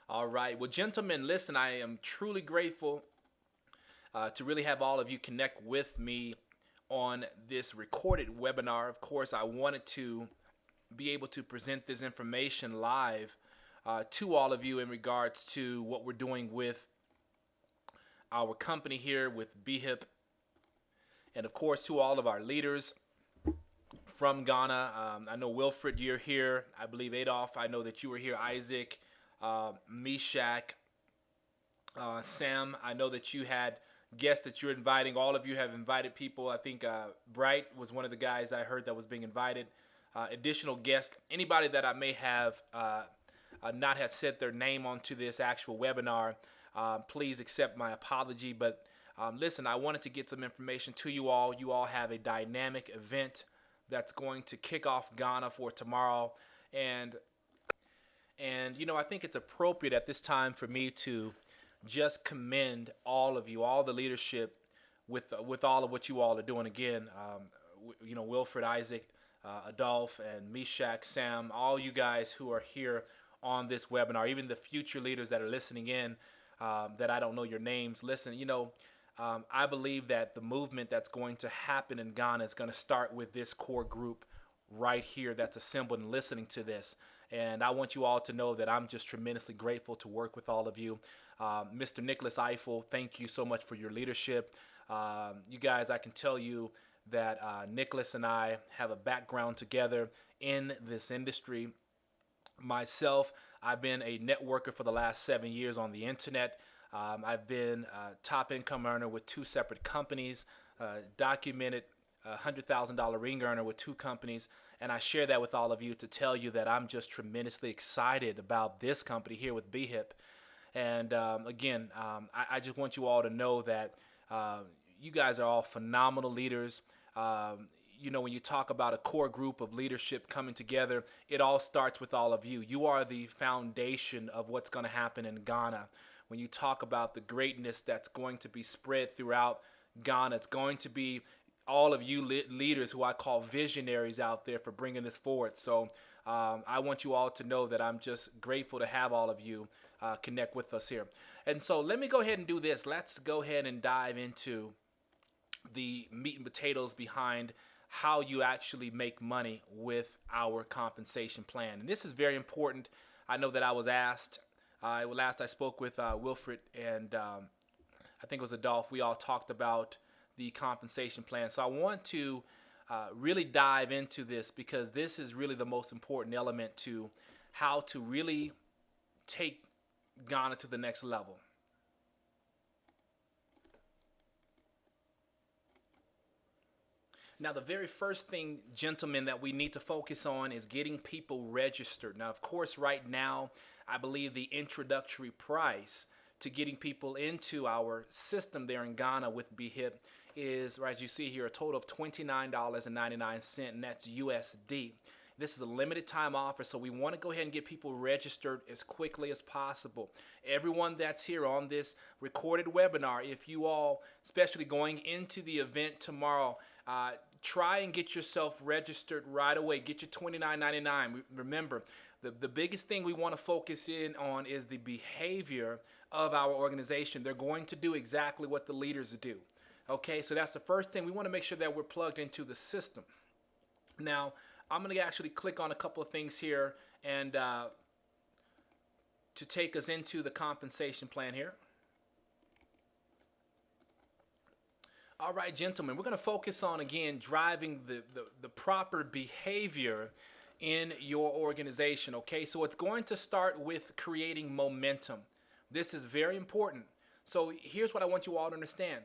All right. Well, gentlemen, listen, I am truly grateful to really have all of you connect with me on this recorded webinar. Of course, I wanted to be able to present this information live to all of you in regards to what we're doing with our company here with BHIP, and of course to all of our leaders from Ghana. I know Wilfred, you're here. I believe Adolph, I know that you were here. Isaac, Meshach, Sam, I know that you had guests that you're inviting. All of you have invited people. I think Bright was one of the guys I heard that was being invited. Additional guests, anybody that I may have not have set their name onto this actual webinar, please accept my apology. But listen, I wanted to get some information to you all. You all have a dynamic event that's going to kick off Ghana for tomorrow, and you know, I think it's appropriate at this time for me to just commend all of you, all the leadership, with all of what you all are doing. Again, you know, Wilfred, Isaac, Adolph, and Meshach, Sam, all you guys who are here on this webinar, even the future leaders that are listening in, that I don't know your names. Listen, you know, I believe that the movement that's going to happen in Ghana is going to start with this core group right here that's assembled and listening to this. And I want you all to know that I'm just tremendously grateful to work with all of you. Mr. Nicholas Eiffel, thank you so much for your leadership. You guys, I can tell you that Nicholas and I have a background together in this industry. Myself, I've been a networker for the last 7 years on the internet. I've been a top income earner with 2 separate companies, documented $100,000 ring earner with 2 companies, and I share that with all of you to tell you that I'm just tremendously excited about this company here with BHIP. And again, I just want you all to know that you guys are all phenomenal leaders. You know, when you talk about a core group of leadership coming together, it all starts with all of you. You are the foundation of what's going to happen in Ghana. When you talk about the greatness that's going to be spread throughout Ghana, it's going to be all of you leaders who I call visionaries out there for bringing this forward. So I want you all to know that I'm just grateful to have all of you connect with us here. And so let me go ahead and do this. Let's go ahead and dive into the meat and potatoes behind how you actually make money with our compensation plan. And this is very important. I know that I was asked, last I spoke with Wilfred and I think it was Adolph, we all talked about the compensation plan. So I want to really dive into this because this is really the most important element to how to really take Ghana to the next level. Now, the very first thing, gentlemen, that we need to focus on is getting people registered. Now, of course, right now, I believe the introductory price to getting people into our system there in Ghana with BHIP is, right, as you see here, a total of $29.99, and that's USD. This is a limited time offer, so we want to go ahead and get people registered as quickly as possible. Everyone that's here on this recorded webinar, if you all, especially going into the event tomorrow, try and get yourself registered right away. Get your $29.99. Remember, the biggest thing we want to focus in on is the behavior of our organization. They're going to do exactly what the leaders do. Okay, so that's the first thing. We want to make sure that we're plugged into the system. Now, I'm going to actually click on a couple of things here and to take us into the compensation plan here. All right, gentlemen, we're going to focus on, again, driving the proper behavior in your organization, okay? So it's going to start with creating momentum. This is very important. So here's what I want you all to understand.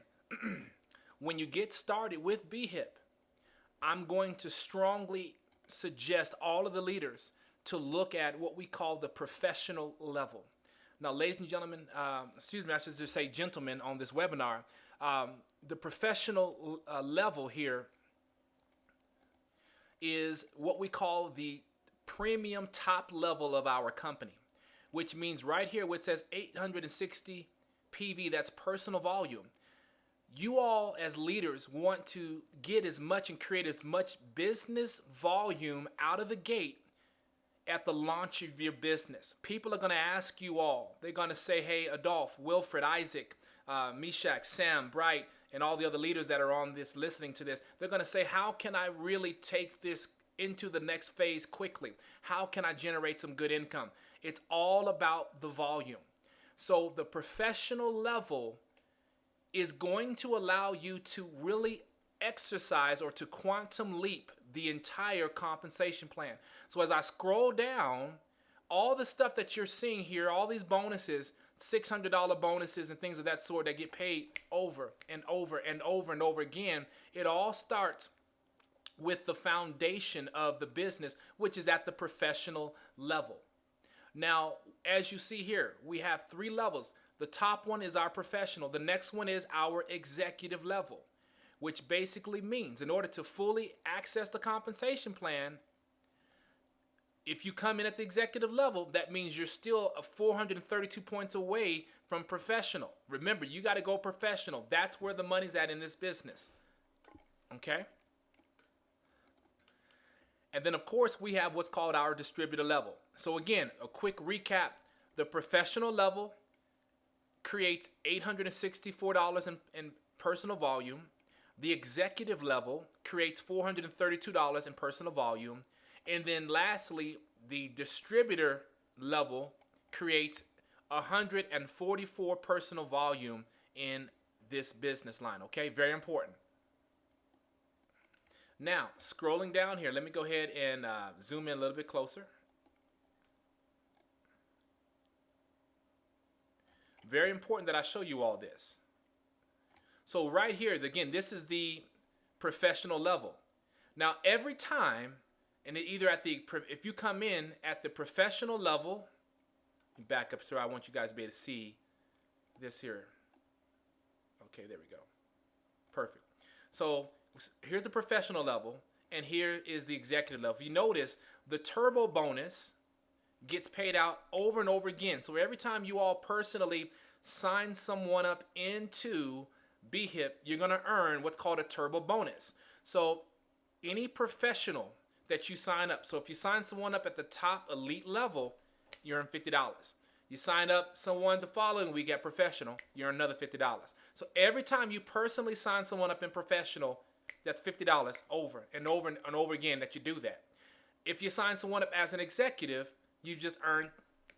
When you get started with BHIP, I'm going to strongly suggest all of the leaders to look at what we call the professional level. Now, ladies and gentlemen, excuse me, I should just say gentlemen on this webinar, the professional level here is what we call the premium top level of our company, which means right here where it says 860 PV, that's personal volume. You all as leaders want to get as much and create as much business volume out of the gate at the launch of your business. People are going to ask you all. They're going to say, hey, Adolph, Wilfred, Isaac, Meshach, Sam, Bright, and all the other leaders that are on this, listening to this, they're going to say, how can I really take this into the next phase quickly? How can I generate some good income? It's all about the volume. So the professional level is going to allow you to really exercise or to quantum leap the entire compensation plan. So as I scroll down, all the stuff that you're seeing here, all these bonuses, $600 bonuses and things of that sort that get paid over and over and over and over again, it all starts with the foundation of the business, which is at the professional level. Now, as you see here, we have 3 levels. The top one is our professional. The next one is our executive level, which basically means in order to fully access the compensation plan, if you come in at the executive level, that means you're still 432 points away from professional. Remember, you got to go professional. That's where the money's at in this business. Okay? And then, of course, we have what's called our distributor level. So again, a quick recap. The professional level creates $864 in personal volume. The executive level creates $432 in personal volume. And then lastly, the distributor level creates 144 personal volume in this business line. Okay, very important. Now, scrolling down here, let me go ahead and zoom in a little bit closer. Very important that I show you all this. So right here, again, this is the professional level. Now, every time, and either at the, if you come in at the professional level, back up, sir, I want you guys to be able to see this here. Okay, there we go. Perfect. So here's the professional level, and here is the executive level. If you notice, the turbo bonus gets paid out over and over again. So every time you all personally sign someone up into BHIP, you're going to earn what's called a turbo bonus. So any professional that you sign up, so if you sign someone up at the top elite level, you earn $50. You sign up someone the following week at professional, you earn another $50. So every time you personally sign someone up in professional, that's $50 over and over and over again that you do that. If you sign someone up as an executive, you just earn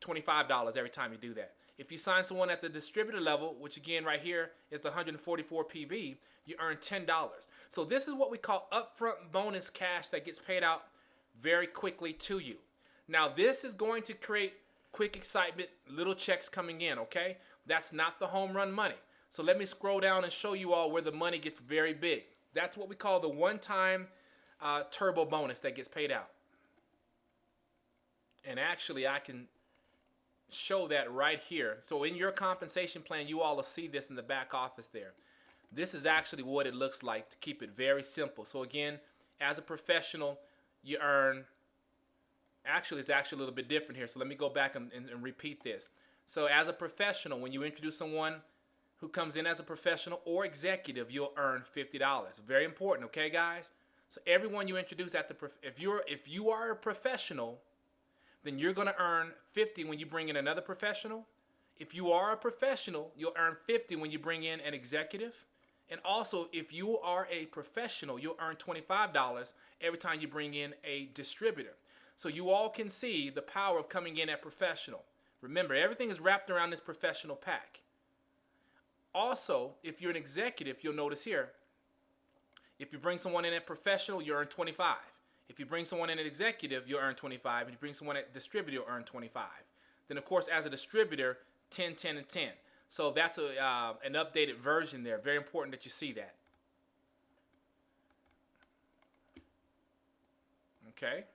$25 every time you do that. If you sign someone at the distributor level, which again right here is the 144 PV, you earn $10. So this is what we call upfront bonus cash that gets paid out very quickly to you. Now this is going to create quick excitement, little checks coming in, okay? That's not the home run money. So let me scroll down and show you all where the money gets very big. That's what we call the one-time turbo bonus that gets paid out. And actually I can show that right here. So in your compensation plan, you all will see this in the back office there. This is actually what it looks like, to keep it very simple. So again, as a professional, you earn, actually it's actually a little bit different here. So let me go back and repeat this. So as a professional, when you introduce someone who comes in as a professional or executive, you'll earn $50. Very important, okay guys? So everyone you introduce at the, if you are a professional, then you're going to earn 50 when you bring in another professional. If you are a professional, you'll earn 50 when you bring in an executive. And also, if you are a professional, you'll earn $25 every time you bring in a distributor. So you all can see the power of coming in at professional. Remember, everything is wrapped around this professional pack. Also, if you're an executive, you'll notice here, if you bring someone in at professional, you earn 25. If you bring someone in an executive, you'll earn 25. If you bring someone at distributor, you'll earn 25. Then, of course, as a distributor, 10, 10, and 10. So that's an updated version there. Very important that you see that. Okay.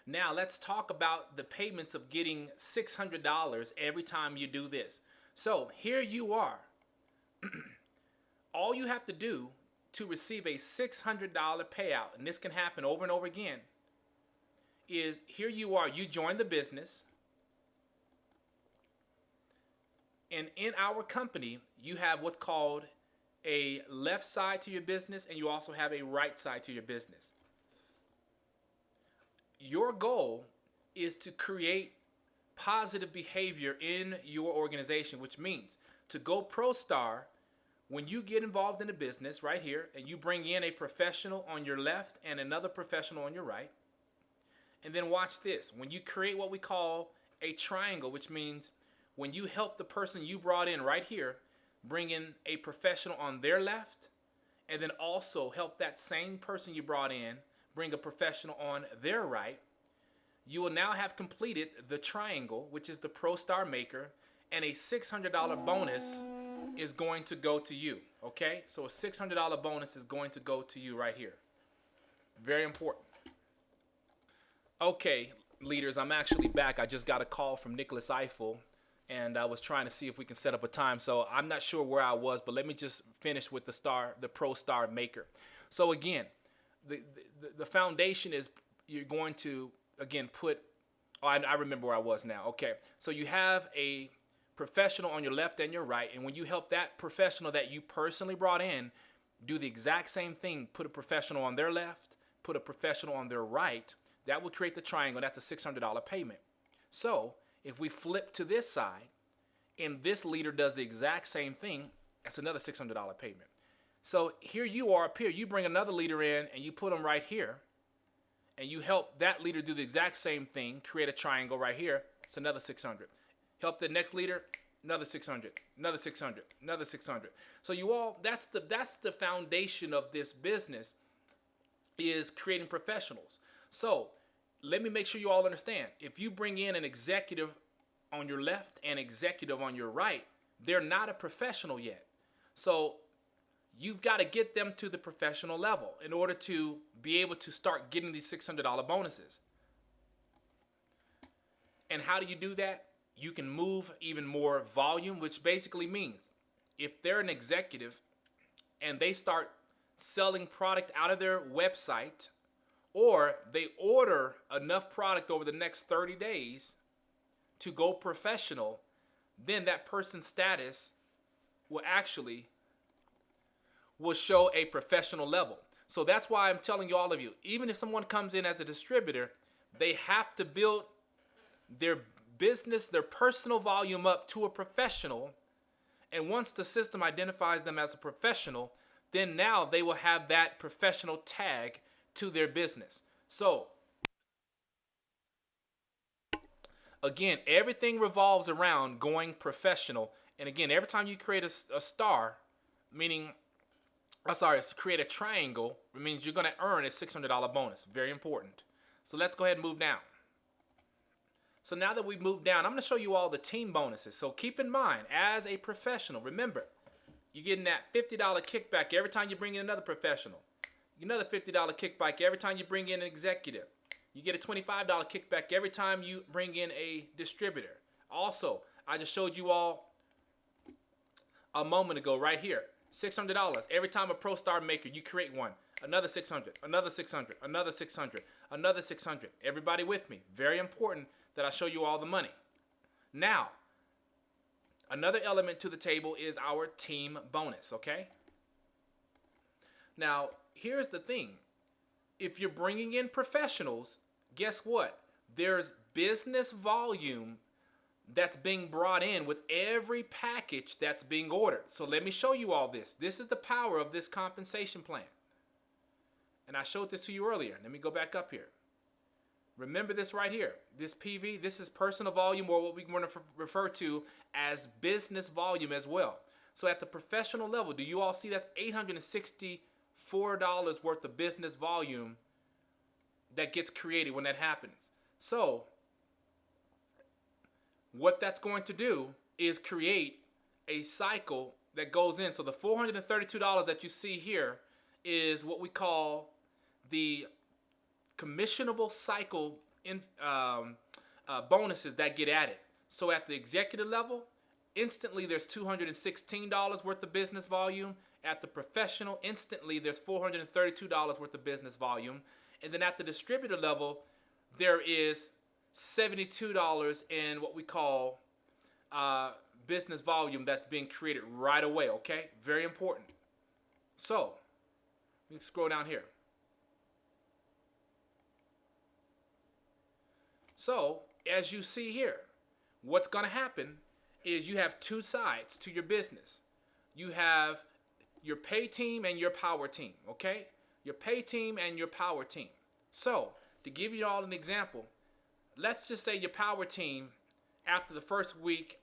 Now, let's talk about the payments of getting $600 every time you do this. So here you are. All you have to do to receive a $600 payout, and this can happen over and over again, is here you are, you join the business, and in our company, you have what's called a left side to your business, and you also have a right side to your business. your goal is to create positive behavior in your organization, which means to go pro star when you get involved in a business right here and you bring in a professional on your left and another professional on your right. And then watch this. When you create what we call a triangle, which means when you help the person you brought in right here bring in a professional on their left, and then also help that same person you brought in bring a professional on their right, you will now have completed the triangle, which is the Pro Star Maker, and a $600 bonus is going to go to you, okay? So a $600 bonus is going to go to you right here. Very important. Okay, leaders, I'm actually back. I just got a call from Nicholas Eiffel, and I was trying to see if we can set up a time. So I'm not sure where I was, but let me just finish with the Pro Star Maker. So again, the foundation is you're going to, again, put, oh, I remember where I was now. Okay, so you have a professional on your left and your right, and when you help that professional that you personally brought in do the exact same thing, put a professional on their left, put a professional on their right, that will create the triangle. That's a $600 payment. So if we flip to this side and this leader does the exact same thing, that's another $600 payment. So here you are up here, you bring another leader in and you put them right here, and you help that leader do the exact same thing, create a triangle right here, it's another 600. Help the next leader, another 600, another 600, another 600. So you all, that's the foundation of this business, is creating professionals. So let me make sure you all understand. If you bring in an executive on your left and executive on your right, they're not a professional yet. So you've got to get them to the professional level in order to be able to start getting these $600 bonuses. And how do you do that? You can move even more volume, which basically means if they're an executive and they start selling product out of their website, or they order enough product over the next 30 days to go professional, then that person's status will show a professional level. So that's why I'm telling you, all of you, even if someone comes in as a distributor, they have to build their business, their personal volume up to a professional. And once the system identifies them as a professional, then now they will have that professional tag to their business. So again, everything revolves around going professional. And again, every time you create a star, create a triangle, it means you're going to earn a $600 bonus. Very important. So let's go ahead and move down. So now that we've moved down, I'm going to show you all the team bonuses. So keep in mind, as a professional, remember, you're getting that $50 kickback every time you bring in another professional. Another $50 kickback every time you bring in an executive. You get a $25 kickback every time you bring in a distributor. Also, I just showed you all a moment ago right here, $600 every time a Pro Star Maker, you create one. Another 600, another 600, another 600, another 600. Everybody with me. Very important that I show you all the money. Now, another element to the table is our team bonus, okay? Now, here's the thing. If you're bringing in professionals, guess what? There's business volume that's being brought in with every package that's being ordered. So let me show you all this. This is the power of this compensation plan. And I showed this to you earlier. Let me go back up here. Remember this right here. This PV, this is personal volume, or what we want to refer to as business volume as well. So at the professional level, do you all see that's $864 worth of business volume that gets created when that happens? So what that's going to do is create a cycle that goes in. So the $432 that you see here is what we call the commissionable cycle in bonuses that get added. So at the executive level, instantly there's $216 worth of business volume. At the professional, instantly there's $432 worth of business volume. And then at the distributor level, there is $72 in what we call business volume that's being created right away, okay? Very important. So, let me scroll down here. So as you see here, what's going to happen is you have two sides to your business. You have your pay team and your power team, okay? Your pay team and your power team. So to give you all an example, let's just say your power team after the first week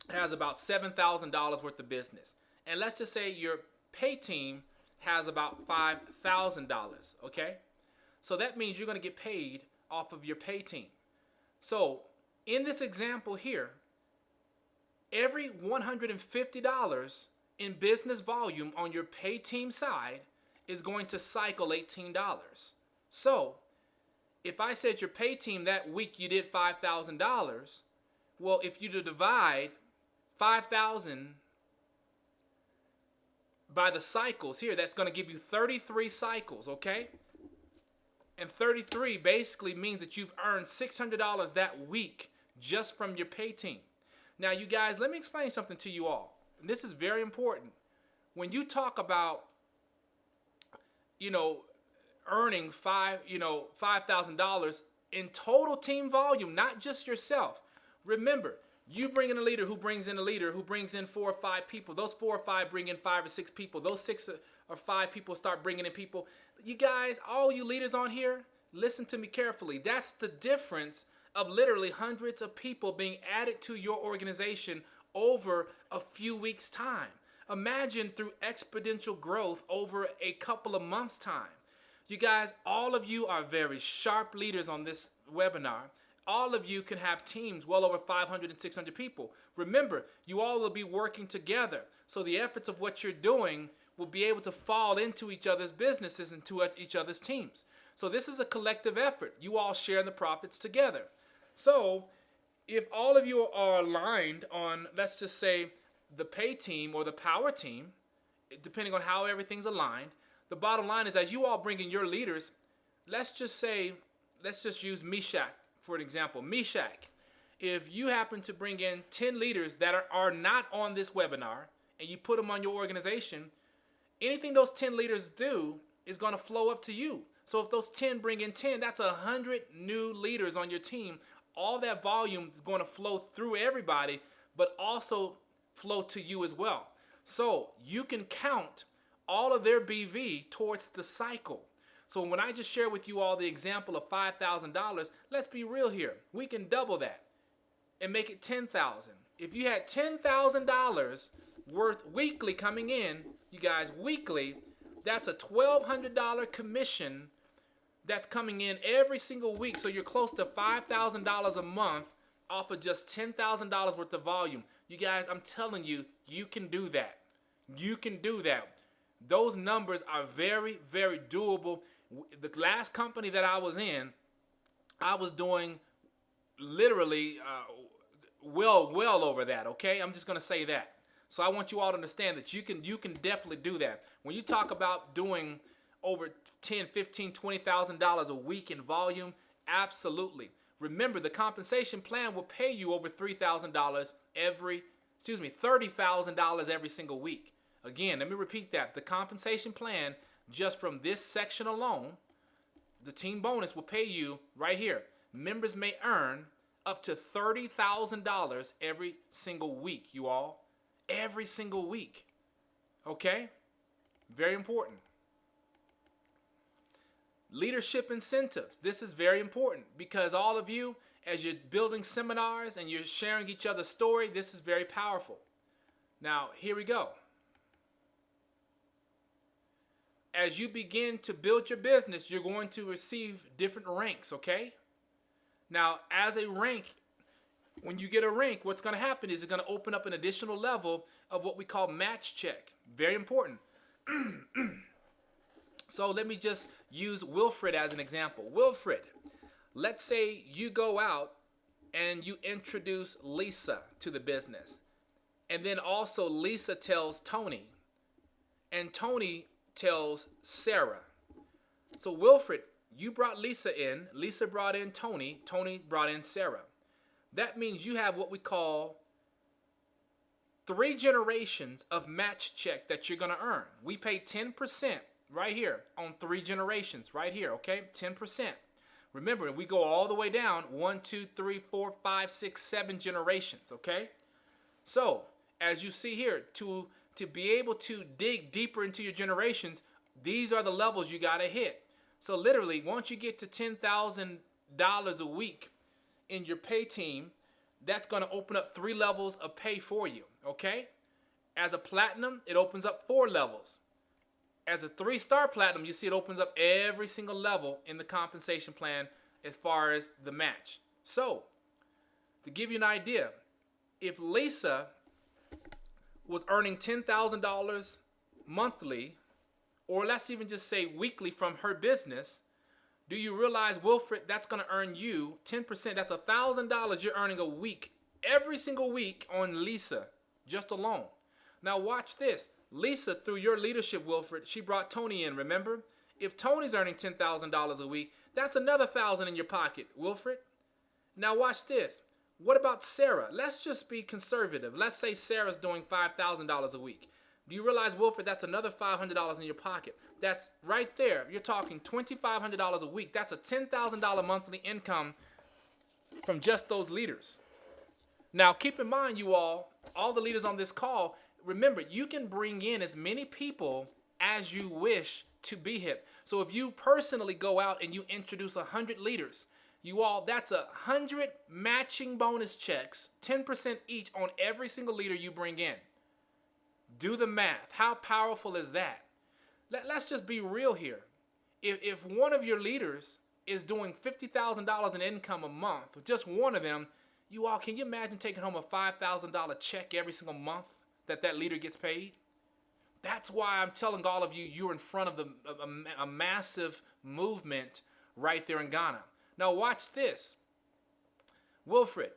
has about $7,000 worth of business. And let's just say your pay team has about $5,000, okay? So that means you're going to get paid off of your pay team. So in this example here, every $150 in business volume on your pay team side is going to cycle $18. So if I said your pay team that week you did $5,000, well, if you divide 5,000 by the cycles here, that's going to give you 33 cycles, okay? And 33 basically means that you've earned $600 that week just from your pay team. Now, you guys, let me explain something to you all. And this is very important. When you talk about, earning $5,000 in total team volume, not just yourself. Remember, you bring in a leader who brings in a leader who brings in 4 or 5 people. Those 4 or 5 bring in 5 or 6 people. Those 6 or 5 people start bringing in people. You guys, all you leaders on here, listen to me carefully. That's the difference of literally hundreds of people being added to your organization over a few weeks' time. Imagine through exponential growth over a couple of months' time. You guys, all of you are very sharp leaders on this webinar. All of you can have teams well over 500 and 600 people. Remember, you all will be working together. So the efforts of what you're doing will be able to fall into each other's businesses and to each other's teams. So this is a collective effort. You all share in the profits together. So if all of you are aligned on, let's just say, the pay team or the power team, depending on how everything's aligned, the bottom line is as you all bring in your leaders, let's just use Meshach for an example. Meshach, if you happen to bring in 10 leaders that are not on this webinar and you put them on your organization, anything those 10 leaders do is going to flow up to you. So if those 10 bring in 10, that's 100 new leaders on your team. All that volume is going to flow through everybody, but also flow to you as well. So you can count all of their BV towards the cycle. So when I just share with you all the example of $5,000, let's be real here. We can double that and make it $10,000. If you had $10,000 worth weekly coming in, you guys, weekly, that's a $1,200 commission that's coming in every single week. So you're close to $5,000 a month off of just $10,000 worth of volume. You guys, I'm telling you, you can do that. You can do that. Those numbers are very, very doable. The last company that I was in, I was doing literally well over that, okay? I'm just going to say that. So I want you all to understand that you can definitely do that. When you talk about doing over $10,000, $15,000, $20,000 a week in volume, absolutely. Remember, the compensation plan will pay you over $30,000 every single week. Again, let me repeat that. The compensation plan, just from this section alone, the team bonus will pay you right here. Members may earn up to $30,000 every single week, you all. Every single week. Okay? Very important. Leadership incentives. This is very important because all of you, as you're building seminars and you're sharing each other's story, this is very powerful. Now, here we go. As you begin to build your business, you're going to receive different ranks, okay? Now, as a rank, when you get a rank, what's going to happen is it's going to open up an additional level of what we call match check. Very important. So let me just use Wilfred as an example. Wilfred, let's say you go out and you introduce Lisa to the business. And then also Lisa tells Tony. And Tony tells Sarah. So Wilfred, you brought Lisa in. Lisa brought in Tony. Tony brought in Sarah. That means you have what we call 3 generations of match check that you're going to earn. We pay 10% right here on 3 generations right here, okay? 10%. Remember, we go all the way down 1, 2, 3, 4, 5, 6, 7 generations, okay? So, as you see here, to be able to dig deeper into your generations, these are the levels you got to hit. So literally, once you get to $10,000 a week in your pay team, that's going to open up 3 levels of pay for you, okay? As a platinum, it opens up 4 levels. As a 3-star platinum, you see it opens up every single level in the compensation plan as far as the match. So, to give you an idea, if Lisa was earning $10,000 monthly, or let's even just say weekly from her business, do you realize, Wilfred, that's going to earn you 10%. That's $1,000 you're earning a week, every single week on Lisa, just alone. Now watch this. Lisa, through your leadership, Wilfred, she brought Tony in, remember? If Tony's earning $10,000 a week, that's another $1,000 in your pocket, Wilfred. Now watch this. What about Sarah? Let's just be conservative. Let's say Sarah's doing $5,000 a week. Do you realize, Wilfred, that's another $500 in your pocket? That's right there. You're talking $2,500 a week. That's a $10,000 monthly income from just those leaders. Now, keep in mind, you all the leaders on this call, remember, you can bring in as many people as you wish to BHIP. So if you personally go out and you introduce 100 leaders, you all, that's 100 matching bonus checks, 10% each on every single leader you bring in. Do the math. How powerful is that? Let's just be real here. If one of your leaders is doing $50,000 in income a month, just one of them, you all, can you imagine taking home a $5,000 check every single month that leader gets paid? That's why I'm telling all of you, you're in front of a massive movement right there in Ghana. Now watch this. Wilfred,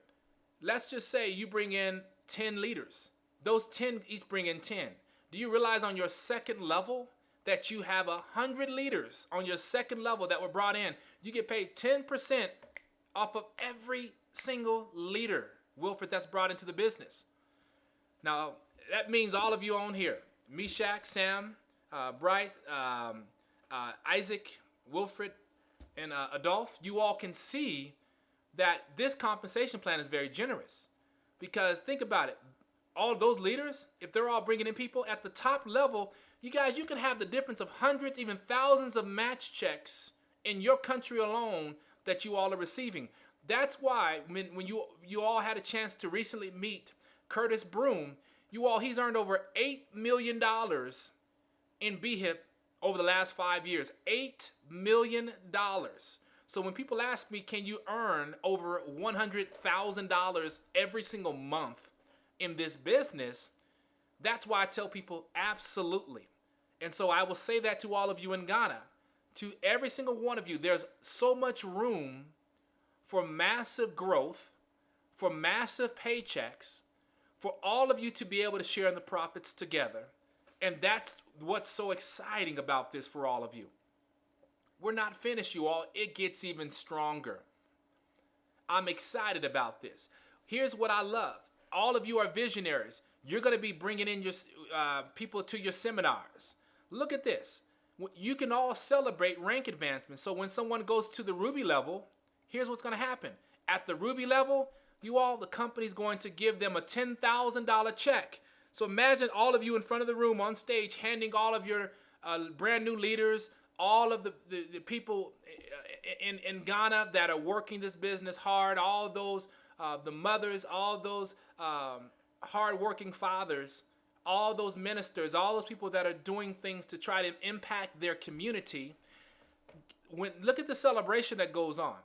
let's just say you bring in 10 leaders. Those 10 each bring in 10. Do you realize on your second level that you have 100 leaders on your second level that were brought in? You get paid 10% off of every single leader, Wilfred, that's brought into the business. Now, that means all of you on here, Meshach, Sam, Bryce, Isaac, Wilfred, and Adolph, you all can see that this compensation plan is very generous. Because think about it. All those leaders, if they're all bringing in people at the top level, you guys, you can have the difference of hundreds, even thousands of match checks in your country alone that you all are receiving. That's why when you all had a chance to recently meet Curtis Broom, he's earned over $8 million in BHIP over the last 5 years. $8 million. So when people ask me, can you earn over $100,000 every single month in this business? That's why I tell people absolutely. And so I will say that to all of you in Ghana, to every single one of you, there's so much room for massive growth, for massive paychecks, for all of you to be able to share in the profits together. And that's what's so exciting about this for all of you. We're not finished, you all. It gets even stronger. I'm excited about this. Here's what I love. All of you are visionaries. You're going to be bringing in your people to your seminars. Look at this. You can all celebrate rank advancement. So when someone goes to the Ruby level, here's what's going to happen. At the Ruby level, the company's going to give them a $10,000 check. So imagine all of you in front of the room on stage handing all of your brand new leaders, all of the people in Ghana that are working this business hard, all those, the mothers, all those hard-working fathers, all those ministers, all those people that are doing things to try to impact their community. Look at the celebration that goes on.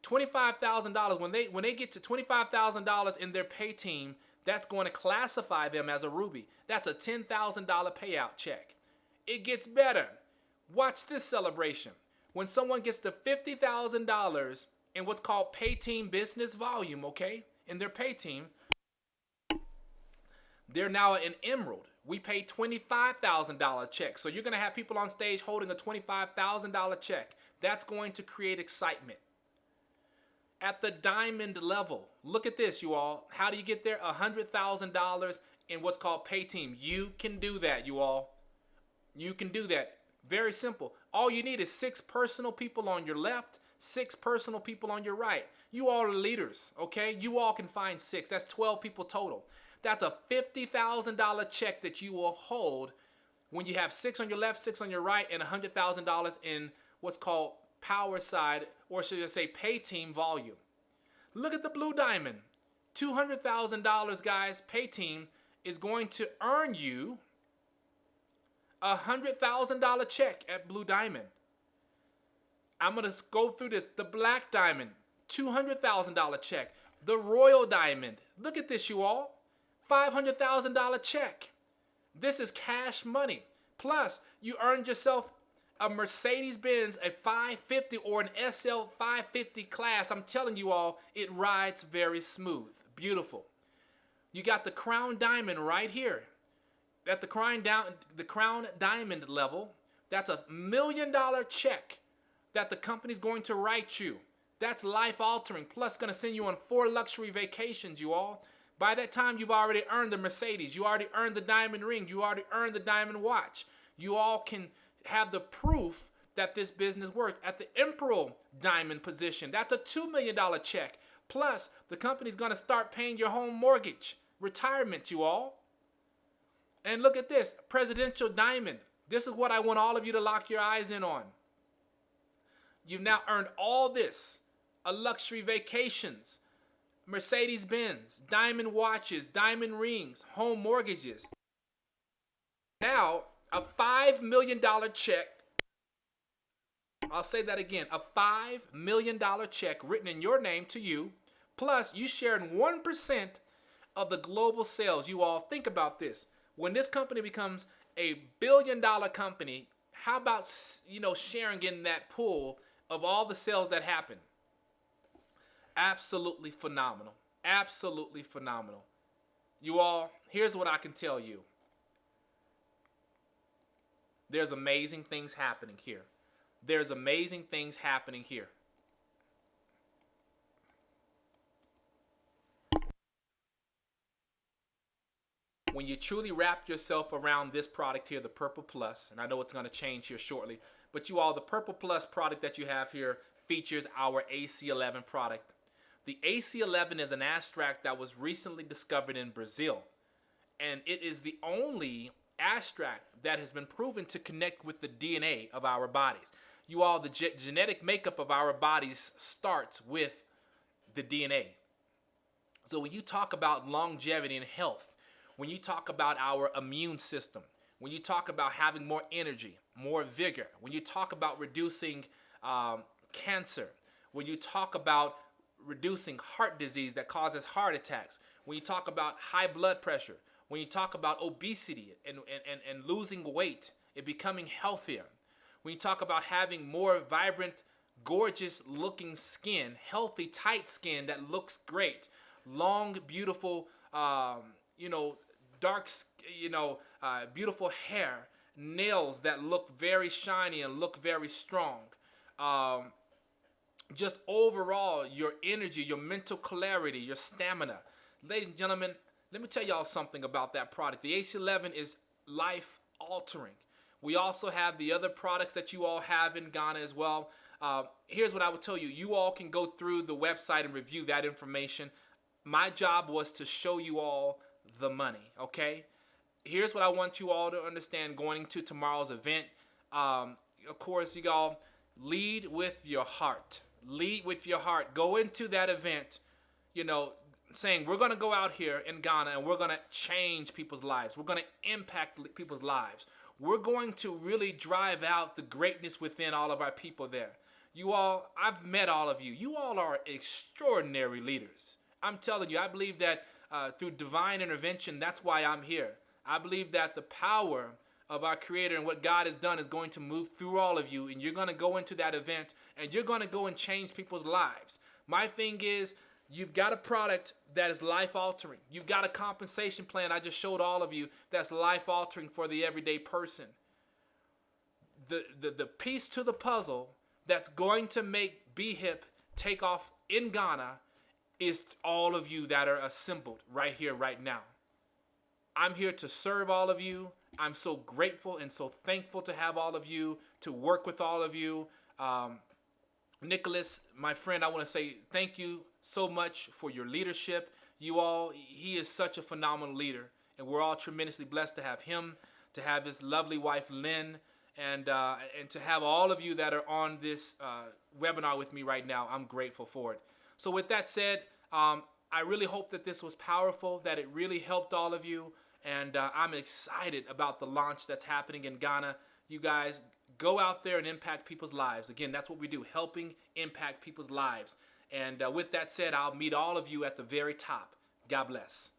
$25,000, when they get to $25,000 in their pay team, that's going to classify them as a Ruby. That's a $10,000 payout check. It gets better. Watch this celebration. When someone gets to $50,000 in what's called pay team business volume, okay, in their pay team, they're now an emerald. We pay $25,000 checks. So you're going to have people on stage holding a $25,000 check. That's going to create excitement. At the diamond level, look at this, you all. How do you get there? $100,000 in what's called pay team. You can do that, you all. You can do that. Very simple. All you need is 6 personal people on your left, 6 personal people on your right. You all are leaders, okay? You all can find 6. That's 12 people total. That's a $50,000 check that you will hold when you have 6 on your left, 6 on your right, and $100,000 in what's called power side, or should I say pay team volume. Look at the Blue Diamond. $200,000, guys, pay team is going to earn you a $100,000 check at Blue Diamond. I'm going to go through this. The Black Diamond, $200,000 check. The Royal Diamond, look at this, you all. $500,000 check. This is cash money. Plus, you earned yourself a Mercedes-Benz, a 550 or an SL 550 class. I'm telling you all, it rides very smooth. Beautiful. You got the Crown Diamond right here. At the Crown Diamond level, that's $1 million check that the company's going to write you. That's life-altering. Plus, going to send you on 4 luxury vacations, you all. By that time, you've already earned the Mercedes. You already earned the diamond ring. You already earned the diamond watch. You all can have the proof that this business works. At the Emperor Diamond position, that's a $2 million check. Plus, the company's going to start paying your home mortgage. Retirement, you all. And look at this, Presidential Diamond. This is what I want all of you to lock your eyes in on. You've now earned all this. A luxury vacations, Mercedes-Benz, diamond watches, diamond rings, home mortgages. Now, a $5 million check. I'll say that again. A $5 million check written in your name to you. Plus, you sharing 1% of the global sales. You all think about this. When this company becomes a billion-dollar company, how about, sharing in that pool of all the sales that happen? Absolutely phenomenal. Absolutely phenomenal. You all, here's what I can tell you. There's amazing things happening here. There's amazing things happening here. When you truly wrap yourself around this product here, the Purple Plus, and I know it's going to change here shortly, but you all, the Purple Plus product that you have here features our AC11 product. The AC11 is an extract that was recently discovered in Brazil, and it is the only extract that has been proven to connect with the DNA of our bodies. You all, the genetic makeup of our bodies starts with the DNA. So when you talk about longevity and health, when you talk about our immune system, when you talk about having more energy, more vigor, when you talk about reducing cancer, when you talk about reducing heart disease that causes heart attacks, when you talk about high blood pressure, when you talk about obesity and losing weight and becoming healthier, when you talk about having more vibrant, gorgeous looking skin, healthy, tight skin that looks great, long, beautiful, dark, beautiful hair, nails that look very shiny and look very strong. Just overall, your energy, your mental clarity, your stamina. Ladies and gentlemen, let me tell y'all something about that product. The AC11 is life-altering. We also have the other products that you all have in Ghana as well. Here's what I would tell you. You all can go through the website and review that information. My job was to show you all the money, okay? Here's what I want you all to understand going into tomorrow's event. Of course, you all lead with your heart. Lead with your heart. Go into that event, saying we're going to go out here in Ghana and we're going to change people's lives. We're going to impact people's lives. We're going to really drive out the greatness within all of our people there. You all, I've met all of you. You all are extraordinary leaders. I'm telling you, I believe that through divine intervention, that's why I'm here. I believe that the power of our Creator and what God has done is going to move through all of you, and you're going to go into that event, and you're going to go and change people's lives. My thing is, you've got a product that is life-altering. You've got a compensation plan I just showed all of you that's life-altering for the everyday person. The piece to the puzzle that's going to make BHIP take off in Ghana is all of you that are assembled right here, right now. I'm here to serve all of you. I'm so grateful and so thankful to have all of you, to work with all of you. Nicholas, my friend, I want to say thank you so much for your leadership. You all, he is such a phenomenal leader, and we're all tremendously blessed to have him, to have his lovely wife Lynn, and to have all of you that are on this webinar with me right now. I'm grateful for it. So with that said, I really hope that this was powerful, that it really helped all of you, and I'm excited about the launch that's happening in Ghana. You guys go out there and impact people's lives. Again, that's what we do, helping impact people's lives. And with that said, I'll meet all of you at the very top. God bless.